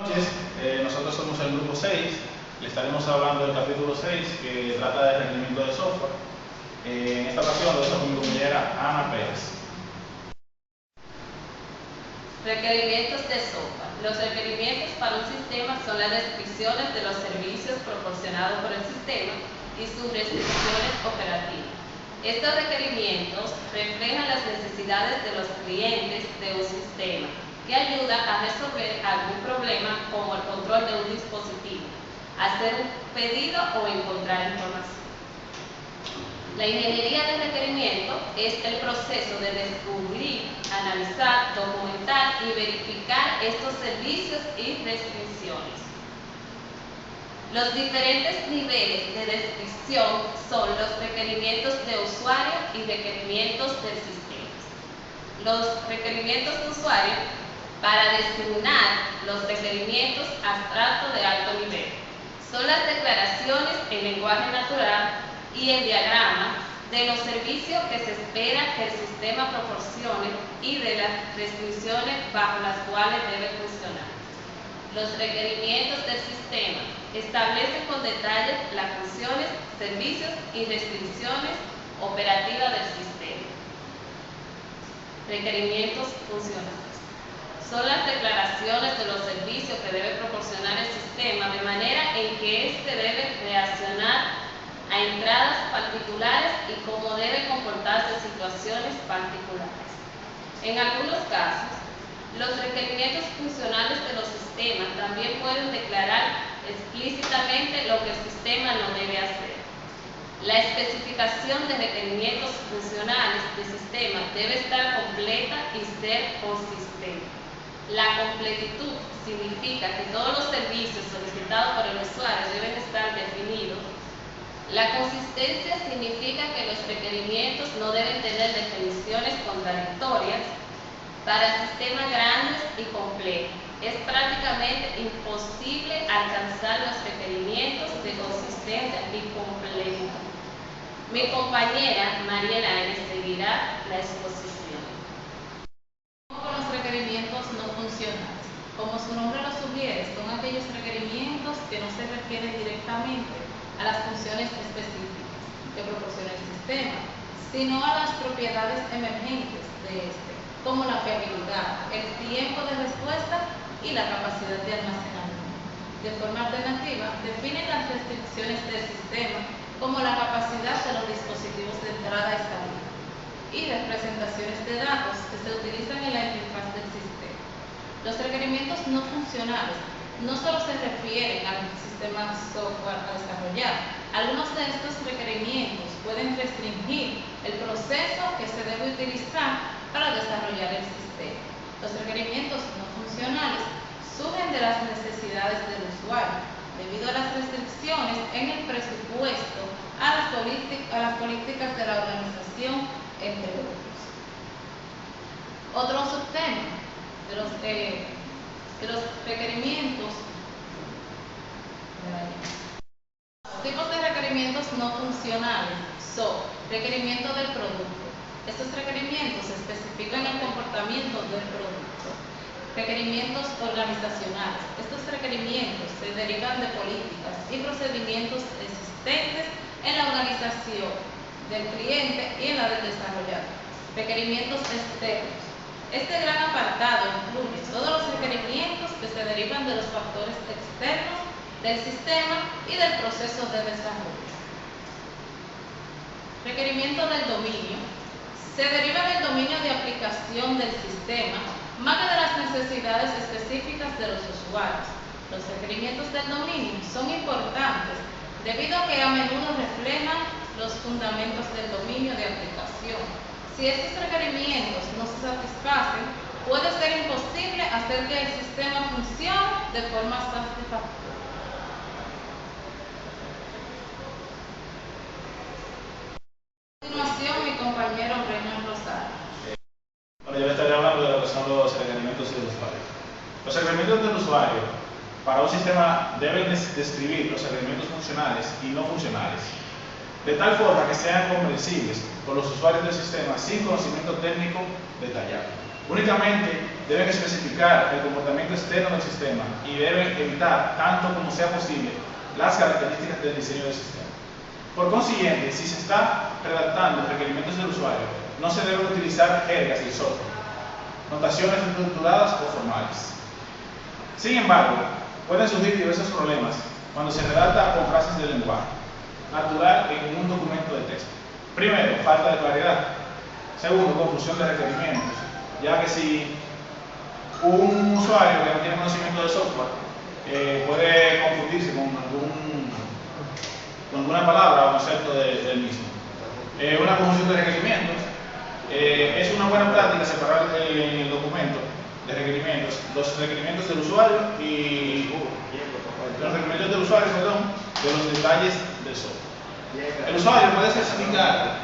Noches, nosotros somos el grupo 6, le estaremos hablando del capítulo 6 que trata de rendimiento de software. En esta ocasión lo dejo con mi compañera Ana Pérez. Requerimientos de software. Los requerimientos para un sistema son las descripciones de los servicios proporcionados por el sistema y sus restricciones operativas. Estos requerimientos reflejan las necesidades de los clientes de un sistema que ayuda a resolver algún problema como el control de un dispositivo, hacer un pedido o encontrar información. La ingeniería de requerimiento es el proceso de descubrir, analizar, documentar y verificar estos servicios y restricciones. Los diferentes niveles de descripción son los requerimientos de usuario y requerimientos del sistema. Los requerimientos de usuario para designar los requerimientos abstractos de alto nivel son las declaraciones en lenguaje natural y el diagrama de los servicios que se espera que el sistema proporcione y de las restricciones bajo las cuales debe funcionar. Los requerimientos del sistema establecen con detalle las funciones, servicios y restricciones operativas del sistema. Requerimientos funcionales son las declaraciones de los servicios que debe proporcionar el sistema de manera en que éste debe reaccionar a entradas particulares y cómo debe comportarse en situaciones particulares. En algunos casos, los requerimientos funcionales de los sistemas también pueden declarar explícitamente lo que el sistema no debe hacer. La especificación de requerimientos funcionales de sistema debe estar completa y ser consistente. La completitud significa que todos los servicios solicitados por el usuario deben estar definidos. La consistencia significa que los requerimientos no deben tener definiciones contradictorias. Para sistemas grandes y complejos, es prácticamente imposible alcanzar los requerimientos de consistencia y completitud. Mi compañera Mariela seguirá la exposición. Con los requerimientos no funcionales. Como su nombre lo sugiere, son aquellos requerimientos que no se refieren directamente a las funciones específicas que proporciona el sistema, sino a las propiedades emergentes de este, como la fiabilidad, el tiempo de respuesta y la capacidad de almacenamiento. De forma alternativa, definen las restricciones del sistema como la capacidad de los dispositivos de entrada y salida y representaciones de datos que se utilizan en la interfaz del sistema. Los requerimientos no funcionales no solo se refieren al sistema software a desarrollar. Algunos de estos requerimientos pueden restringir el proceso que se debe utilizar para desarrollar el sistema. Los requerimientos no funcionales surgen de las necesidades del usuario, debido a las restricciones en el presupuesto, a las políticas de la organización, entre otros. Otro subtema de los requerimientos. Tipos de requerimientos no funcionales son requerimiento del producto. Estos requerimientos especifican el comportamiento del producto. Requerimientos organizacionales. Estos requerimientos se derivan de políticas y procedimientos existentes en la organización del cliente y en la del desarrollador. Requerimientos externos. Este gran apartado incluye todos los requerimientos que se derivan de los factores externos del sistema y del proceso de desarrollo. Requerimiento del dominio. Se deriva del dominio de aplicación del sistema, más que de las necesidades específicas de los usuarios. Los requerimientos del dominio son importantes debido a que a menudo reflejan los fundamentos del dominio de aplicación. Si estos requerimientos no se satisfacen, puede ser imposible hacer que el sistema funcione de forma satisfactoria. A continuación, mi compañero Renan Rosario. Bueno, yo le estaré hablando de lo que son los requerimientos del usuario. Los requerimientos del usuario para un sistema deben describir los requerimientos funcionales y no funcionales, de tal forma que sean comprensibles por los usuarios del sistema sin conocimiento técnico detallado. Únicamente deben especificar el comportamiento externo del sistema y deben evitar, tanto como sea posible, las características del diseño del sistema. Por consiguiente, si se está redactando requerimientos del usuario, no se deben utilizar jergas del software, notaciones estructuradas o formales. Sin embargo, pueden surgir diversos problemas cuando se redacta con frases de lenguaje natural en un documento de texto. Primero, falta de claridad. Segundo, confusión de requerimientos, ya que si un usuario que no tiene conocimiento del software puede confundirse con alguna palabra o concepto del mismo. Una confusión de requerimientos. Es una buena práctica separar el documento de requerimientos, los requerimientos del usuario y los requerimientos del usuario, de los detalles del software. El usuario puede especificar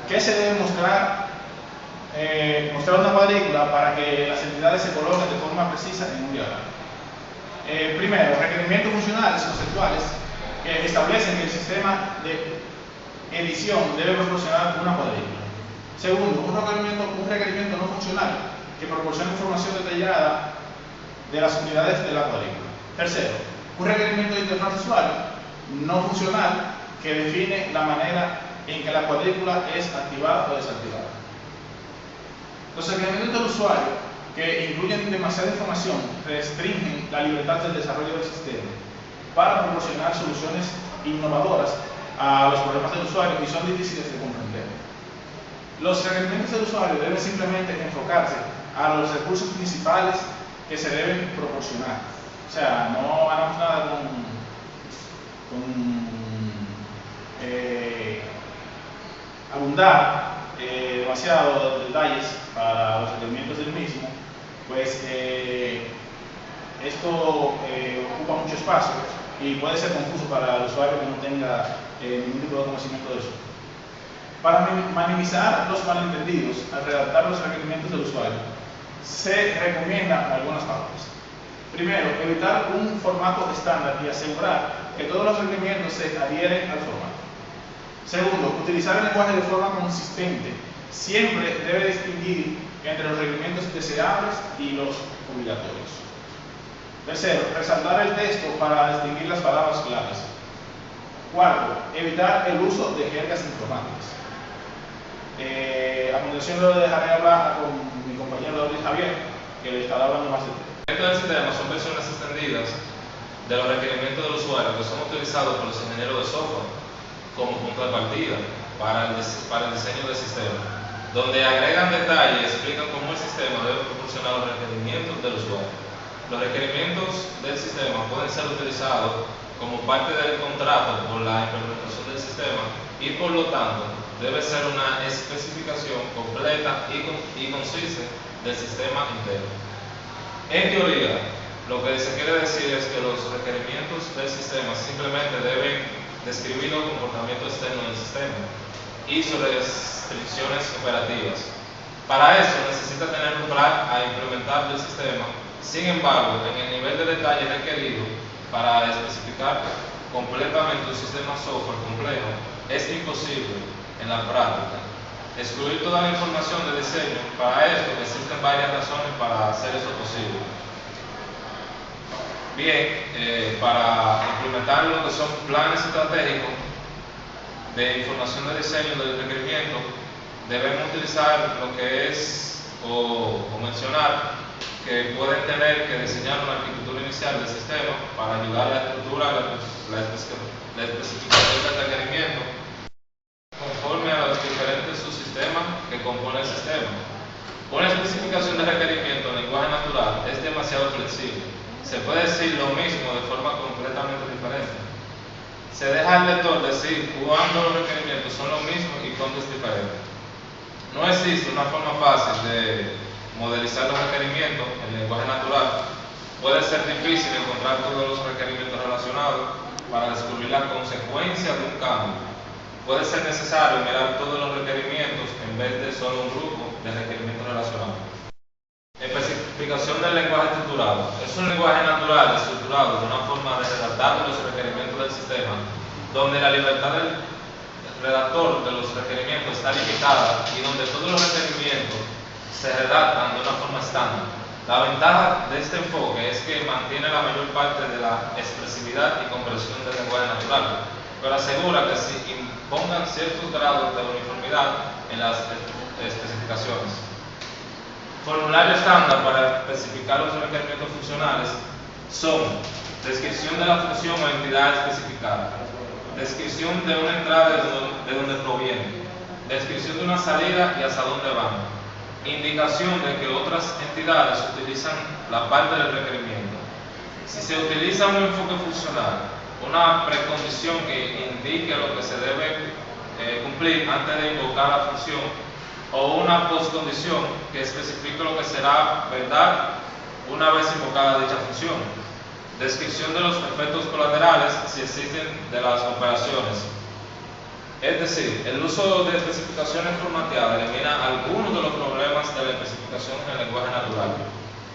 qué se debe mostrar una cuadrícula para que las entidades se coloquen de forma precisa en un diagrama. Primero, requerimientos funcionales conceptuales que establecen que el sistema de edición debe proporcionar una cuadrícula. Segundo, un requerimiento no funcional que proporciona información detallada de las unidades de la cuadrícula. Tercero, un requerimiento de interfaz de usuario no funcional que define la manera en que la cuadrícula es activada o desactivada. Los requerimientos del usuario que incluyen demasiada información restringen la libertad del desarrollo del sistema para proporcionar soluciones innovadoras a los problemas del usuario y son difíciles de comprender. Los requerimientos del usuario deben simplemente enfocarse a los recursos principales que se deben proporcionar. O sea, no hagamos nada con abundar demasiado detalles para los requerimientos del mismo, pues esto ocupa mucho espacio y puede ser confuso para el usuario que no tenga ningún tipo de conocimiento de eso. Para minimizar los malentendidos al redactar los requerimientos del usuario, se recomiendan algunas pautas. Primero, evitar un formato estándar y asegurar que todos los requerimientos se adhieren al formato. Segundo, utilizar el lenguaje de forma consistente. Siempre debe distinguir entre los requerimientos deseables y los obligatorios. Tercero, resaltar el texto para distinguir las palabras claves. Cuarto, evitar el uso de jergas informáticas. A continuación lo dejaré hablar con mi compañero Luis Javier, que le estará hablando más de esto. Del sistema son versiones extendidas de los requerimientos del usuario que son utilizados por los ingenieros de software como punto de partida para el diseño del sistema, donde agregan detalles y explican cómo el sistema debe proporcionar los requerimientos del usuario. Los requerimientos del sistema pueden ser utilizados como parte del contrato por la implementación del sistema y por lo tanto debe ser una especificación completa y concisa del sistema interno. En teoría, lo que se quiere decir es que los requerimientos del sistema simplemente deben describir los comportamientos externos del sistema y sus restricciones operativas. Para eso necesita tener un plan a implementar del sistema. Sin embargo, en el nivel de detalle requerido para especificar completamente un sistema software complejo es imposible en la práctica. Excluir toda la información de diseño, para esto existen varias razones para hacer eso posible. Bien, para implementar lo que son planes estratégicos de información de diseño del requerimiento, debemos utilizar lo que es o mencionar que pueden tener que diseñar una arquitectura inicial del sistema para ayudar a la estructura, la especificación del requerimiento conforme a los diferentes subsistemas que componen el sistema. Una especificación de requerimiento en lenguaje natural es demasiado flexible. Se puede decir lo mismo de forma completamente diferente. Se deja al lector decir cuándo los requerimientos son lo mismo y cuándo es diferente. No existe una forma fácil de modelizar los requerimientos en lenguaje natural. Puede ser difícil encontrar todos los requerimientos relacionados para descubrir la consecuencia de un cambio. Puede ser necesario mirar todos los requerimientos en vez de solo un grupo de requerimientos relacionados. Especificación del lenguaje estructurado. Es un lenguaje natural estructurado de una forma de redactar los requerimientos del sistema, donde la libertad del redactor de los requerimientos está limitada y donde todos los requerimientos se redactan de una forma estándar. La ventaja de este enfoque es que mantiene la mayor parte de la expresividad y comprensión del lenguaje natural, pero asegura que se impongan ciertos grados de uniformidad en las especificaciones. Formulario estándar para especificar los requerimientos funcionales son descripción de la función o entidad especificada, descripción de una entrada de donde proviene, descripción de una salida y hacia dónde van, indicación de que otras entidades utilizan la parte del requerimiento. Si se utiliza un enfoque funcional, una precondición que indique lo que se debe cumplir antes de invocar la función, o una postcondición que especifique lo que será verdad una vez invocada dicha función. Descripción de los efectos colaterales, si existen, de las operaciones. Es decir, el uso de especificaciones formateadas elimina algunos de los problemas de la especificación en el lenguaje natural.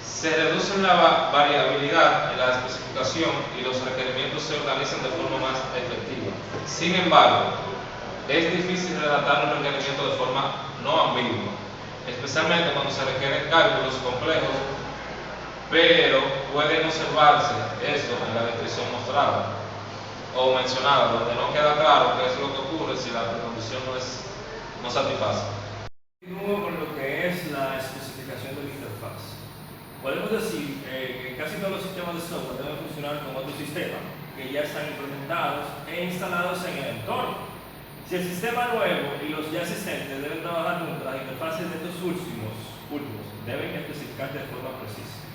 Se reduce la variabilidad en la especificación y los requerimientos se organizan de forma más efectiva. Sin embargo, es difícil redactar un requerimiento de forma no ambigua, especialmente cuando se requieren cálculos complejos, pero pueden observarse esto en la descripción mostrada o mencionada, donde no queda claro qué es lo que ocurre si la precondición no satisface. Continúo con lo que es la especificación de la interfaz. Podemos decir que casi todos los sistemas de software deben funcionar con otro sistema que ya están implementados e instalados en el entorno. Si el sistema nuevo y los ya existentes deben trabajar juntos, las interfaces de estos últimos deben especificar de forma precisa.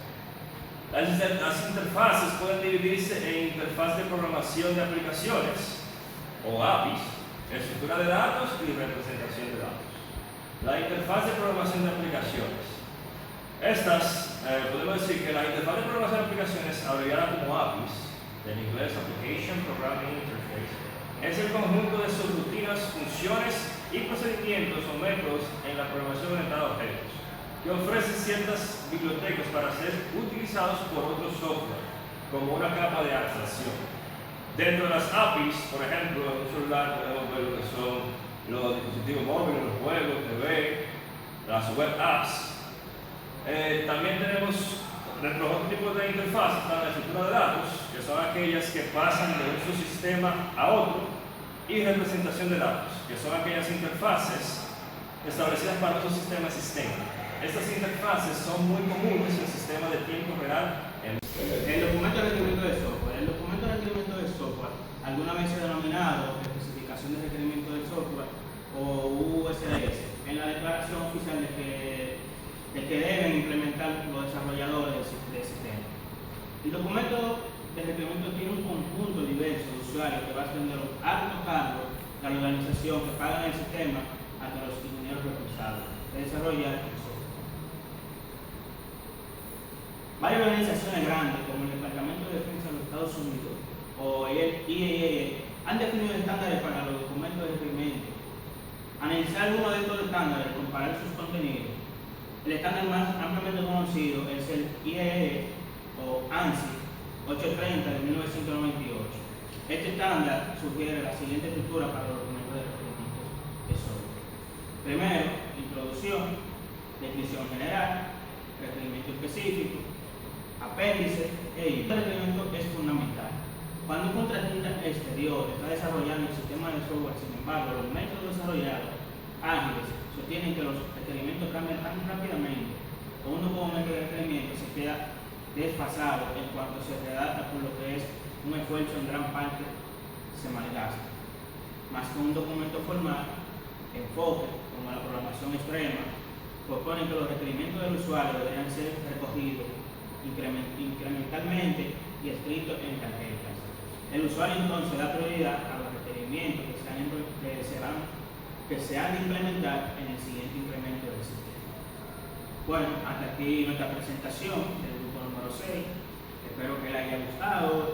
Las interfaces pueden dividirse en interfaz de programación de aplicaciones o APIs, estructura de datos y representación de datos. La interfaz de programación de aplicaciones. Podemos decir que la interfaz de programación de aplicaciones, abreviada como APIs, en inglés Application Programming Interface, es el conjunto de subrutinas, funciones y procedimientos o métodos en la programación orientada a objetos, que ofrece ciertas bibliotecas para ser utilizados por otro software, como una capa de abstracción. Dentro de las APIs, por ejemplo, en un celular podemos ver lo que son los dispositivos móviles, los juegos, TV, las web apps. También tenemos otro tipo de interfaces para la estructura de datos, que son aquellas que pasan de un subsistema a otro, y representación de datos, que son aquellas interfaces establecidas para otro sistema existente. Estas interfaces son muy comunes en el sistema de tiempo real. El documento de requerimiento de software. El documento de requerimiento de software alguna vez se ha denominado especificación de requerimiento del software o USDS en la declaración oficial de que deben implementar los desarrolladores del sistema. El documento de requerimiento tiene un conjunto diverso de usuarios que va desde los altos cargos de la organización que pagan el sistema hasta los ingenieros responsables de desarrollar el software. Varias organizaciones grandes, como el Departamento de Defensa de los Estados Unidos o el IAEA, han definido estándares para los documentos de requerimiento. Analizar uno de estos estándares y comparar sus contenidos. El estándar más ampliamente conocido es el IAEA o ANSI 830 de 1998. Este estándar sugiere la siguiente estructura para los documentos de requerimientos de software. Primero, introducción, descripción general, requerimiento específico, apéndice e el requerimiento es fundamental. Cuando un contratista exterior está desarrollando el sistema de software, sin embargo, los métodos desarrollados ágiles sostienen que los requerimientos cambian tan rápidamente que un documento de requerimiento se queda desfasado en cuanto se redacta, por lo que es un esfuerzo en gran parte se malgasta. Más que un documento formal, enfoque, como la programación extrema, proponen que los requerimientos del usuario deberían ser recogidos incrementalmente y escritos en tarjetas. El usuario entonces da prioridad a los requerimientos que se han de implementar en el siguiente incremento del sistema. Bueno, hasta aquí nuestra presentación del grupo número 6. Espero que les haya gustado.